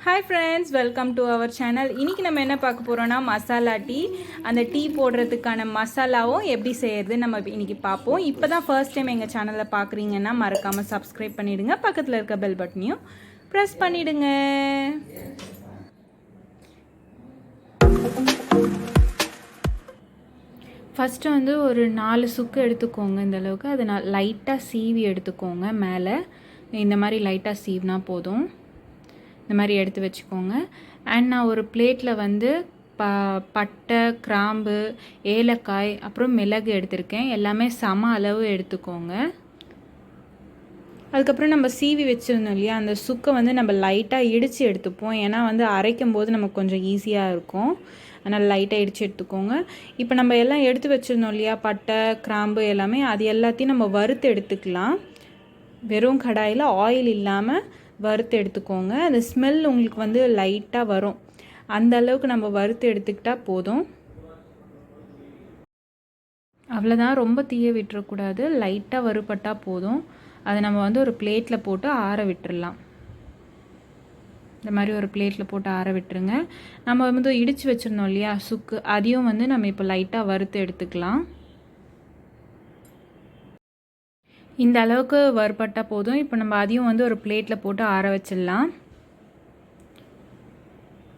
Hi friends, welcome to our channel. இன்னைக்கு நம்ம என்ன பார்க்க போறோம்னா மசாலா டீ. அந்த டீ போடுறதுக்கான மசாலாவும் எப்படி செய்யறது நம்ம இன்னைக்கு பாப்போம். இப்போதான் ஃபர்ஸ்ட் டைம் எங்க சேனலை பார்க்குறீங்கன்னா மறக்காம சப்ஸ்கிரைப் பண்ணிடுங்க. பக்கத்துல இருக்க பெல் பட்டனையும் பிரஸ் பண்ணிடுங்க. ஃபர்ஸ்ட் வந்து ஒரு 4 சுக்கு எடுத்துக்கோங்க. இந்த அளவுக்கு அதை லைட்டாக சீவி எடுத்துக்கோங்க. மேலே இந்த மாதிரி லைட்டாக சீவினா போதும். இந்த மாதிரி எடுத்து வச்சுக்கோங்க. அண்ட் நான் ஒரு பிளேட்டில் வந்து பட்டை, கிராம்பு, ஏலக்காய், அப்புறம் மிளகு எடுத்திருக்கேன். எல்லாமே சம அளவு எடுத்துக்கோங்க. அதுக்கப்புறம் நம்ம சீவி வச்சுருந்தோம் இல்லையா, அந்த சுக்கை வந்து நம்ம லைட்டாக இடித்து எடுத்துப்போம். ஏன்னா வந்து அரைக்கும் போது நமக்கு கொஞ்சம் ஈஸியாக இருக்கும். அதனால் லைட்டாக இடித்து எடுத்துக்கோங்க. இப்போ நம்ம எல்லாம் எடுத்து வச்சுருந்தோம் இல்லையா, பட்டை, கிராம்பு எல்லாமே, அது எல்லாத்தையும் நம்ம வறுத்து எடுத்துக்கலாம். வெறும் கடாயில் ஆயில் இல்லாமல் வறுத்து எடுத்துக்கோங்க. அந்த ஸ்மெல் உங்களுக்கு வந்து லைட்டாக வரும். அந்த அளவுக்கு நம்ம வறுத்து எடுத்துக்கிட்டால் போதும். அவ்வளோதான், ரொம்ப தீய விட்டுறக்கூடாது. லைட்டாக வறுபட்டால் போதும். அதை நம்ம வந்து ஒரு பிளேட்டில் போட்டு ஆற விட்டுடலாம். இந்த மாதிரி ஒரு பிளேட்டில் போட்டு ஆற விட்டுருங்க. நம்ம வந்து இடித்து வச்சுருந்தோம் இல்லையா சுக்கு, அதையும் வந்து நம்ம இப்போ லைட்டாக வறுத்து எடுத்துக்கலாம். இந்த அளவுக்கு வறுபட்டால் போதும். இப்போ நம்ம அதையும் வந்து ஒரு பிளேட்டில் போட்டு ஆற வச்சிடலாம்.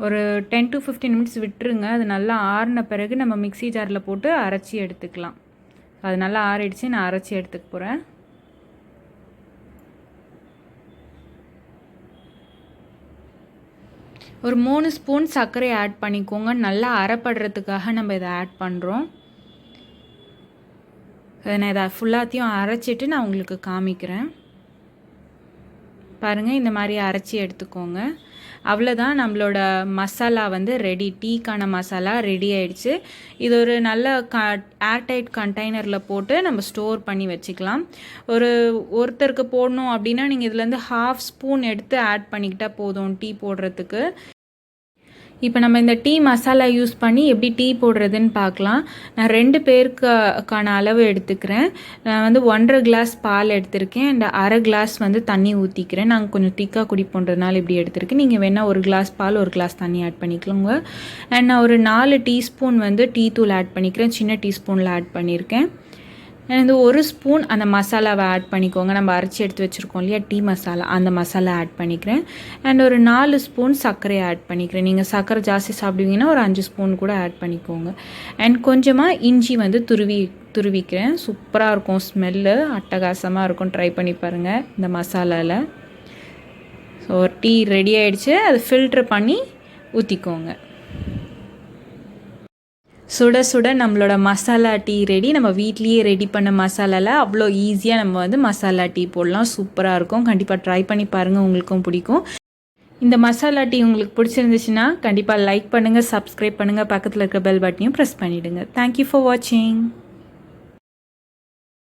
ஒரு 10 to 15 மினிட்ஸ் விட்டுருங்க. அது நல்லா ஆறின பிறகு நம்ம மிக்ஸி ஜாரில் போட்டு அரைச்சி எடுத்துக்கலாம். அது நல்லா ஆறிடுச்சு, நான் அரைச்சி எடுத்துக்க போகிறேன். ஒரு 3 ஸ்பூன் சர்க்கரை ஆட் பண்ணிக்கோங்க. நல்லா அரைப்படுறதுக்காக நம்ம இதை ஆட் பண்ணுறோம். நான் இதை ஃபுல்லாத்தையும் அரைச்சிட்டு நான் உங்களுக்கு காமிக்கிறேன். பாருங்கள், இந்த மாதிரி அரைச்சி எடுத்துக்கோங்க. அவ்வளோதான், நம்மளோட மசாலா வந்து ரெடி. டீக்கான மசாலா ரெடி ஆயிடுச்சு. இது ஒரு நல்ல ஏர்டைட் கண்டெய்னரில் போட்டு நம்ம ஸ்டோர் பண்ணி வச்சுக்கலாம். ஒருத்தருக்கு போடணும் அப்படின்னா நீங்கள் இதுலேருந்து 1/2 ஸ்பூன் எடுத்து ஆட் பண்ணிக்கிட்டால் போதும் டீ போடுறதுக்கு. இப்போ நம்ம இந்த டீ மசாலா யூஸ் பண்ணி எப்படி டீ போடுறதுன்னு பார்க்கலாம். நான் 2 பேருக்கான அளவு எடுத்துக்கிறேன். நான் வந்து 1.5 கிளாஸ் பால் எடுத்திருக்கேன். அண்ட் 1/2 கிளாஸ் வந்து தண்ணி ஊற்றிக்கிறேன். நாங்கள் கொஞ்சம் திக்காக குடிப்போன்றதுனால இப்படி எடுத்திருக்கேன். நீங்கள் வேணால் 1 கிளாஸ் பால் 1 கிளாஸ் தண்ணி ஆட் பண்ணிக்கலாங்க. அண்ட் நான் ஒரு 4 டீஸ்பூன் வந்து டீ தூள் ஆட் பண்ணிக்கிறேன். சின்ன டீஸ்பூனில் ஆட் பண்ணியிருக்கேன். இந்த 1 ஸ்பூன் அந்த மசாலாவை ஆட் பண்ணிக்கோங்க. நம்ம அரைச்சி எடுத்து வச்சுருக்கோம் இல்லையா டீ மசாலா, அந்த மசாலா ஆட் பண்ணிக்கிறேன். அண்ட் ஒரு 4 ஸ்பூன் சர்க்கரை ஆட் பண்ணிக்கிறேன். நீங்கள் சர்க்கரை ஜாஸ்தி சாப்பிடுவீங்கன்னா ஒரு 5 ஸ்பூன் கூட ஆட் பண்ணிக்கோங்க. அண்ட் கொஞ்சமாக இஞ்சி வந்து துருவிக்கிறேன். சூப்பராக இருக்கும், ஸ்மெல்லு அட்டகாசமாக இருக்கும். ட்ரை பண்ணி பாருங்கள் இந்த மசாலாவில். ஸோ டீ ரெடி ஆகிடுச்சு. அதை ஃபில்ட்ரு பண்ணி ஊற்றிக்கோங்க. சுட சுட நம்மளோட மசாலா டீ ரெடி. நம்ம வீட்லேயே ரெடி பண்ண மசாலாவில் அவ்வளோ ஈஸியாக நம்ம வந்து மசாலா டீ போடலாம். சூப்பராக இருக்கும். கண்டிப்பாக ட்ரை பண்ணி பாருங்கள், உங்களுக்கும் பிடிக்கும். இந்த மசாலா டீ உங்களுக்கு பிடிச்சிருந்துச்சுன்னா கண்டிப்பாக லைக் பண்ணுங்கள், சப்ஸ்கிரைப் பண்ணுங்கள், பக்கத்தில் இருக்க பெல் பட்டனையும் ப்ரெஸ் பண்ணிவிடுங்க. தேங்க்யூ ஃபார் வாட்சிங்.